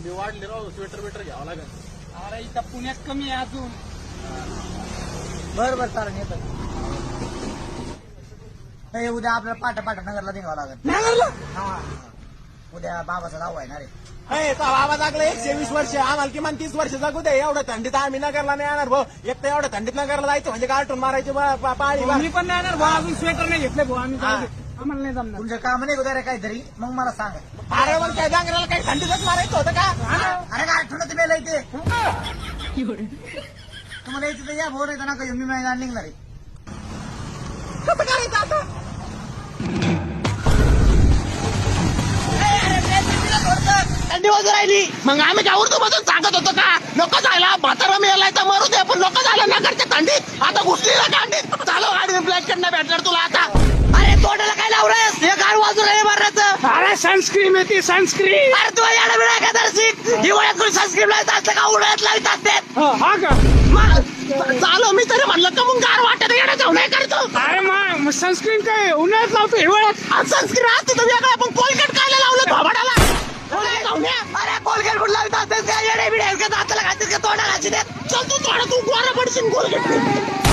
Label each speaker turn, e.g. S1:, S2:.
S1: थंडी वाढली राव, स्वेटर बिटर घ्यावं लागेल.
S2: अरे इथं पुण्यात कमी आहे अजून.
S3: बरं चालेल येतो. उद्या आपल्याला पाठ नगरला निघावं लागेल.
S2: नगरला
S3: हा उद्या बाबाचा दावा आहे ना रे.
S1: बाबा लागलं 120 वर्ष, आम्हाला किमान 30 वर्ष जगू दे. एवढ्या थंडीत आम्ही नगरला नाही येणार भाऊ. एक तर एवढ्या थंडीत नगरला जायचं म्हणजे कार्टून मारायची पाळी.
S2: मी पण नाही येणार भाऊ, अजून स्वेटर नाही घेतले भाऊ आम्ही. आम्हाला नाही जमणार.
S3: तुमचं काम नाही उद्या रे काहीतरी मग मला सांगा.
S1: अरे मग काय डांगराला काही थंडीतच मारायचं होतं का?
S3: अरे काय आठवण मेला इथे तुम्हाला यायचं तर या भाऊ नाही तर नका येऊ. मी महिना निघणार आहे.
S1: कसं करायचं आता? थंडी वाजून राहिली. मग आम्ही काय उर्दू मधून सांगत होतो का नको जायला, म्हातारा मेलाय तर मरू दे, पण नको जायला नगरच्या थंडीत. आता घुसलीला थंडीत चालू गाडी ब्लॅक नाही भेटणार तुला आता. अरे तोंडाला काय लावलंयस? हे गाड वाजून राहिले मारण्याचं.
S2: अरे सनस्क्रीन येते सनस्क्रीन.
S1: अरे तू याला वेळा का दर्शिक हिवाळ्यात कोणी सनस्क्रीन लावत असलं का उन्हाळ्यात लावत असतात?
S2: हा का?
S1: चालू मी तरी म्हणलं का मग गार वाटत येणं जाऊ नाही करतो.
S2: अरे मग सनस्क्रीन काय उन्हाळ्यात लावतो हिवाळ्यात?
S1: सनस्क्रीन असते तर वेगळं, पण कोलगेट काय लावलं थोबाडाला? अरे कोलगेट कुठं लावत असतेस का? येडे बिडे का दाताला घालतेस का तोंडाला घालते? चल तू थोडं तू गोरा पडशील कोलगेट.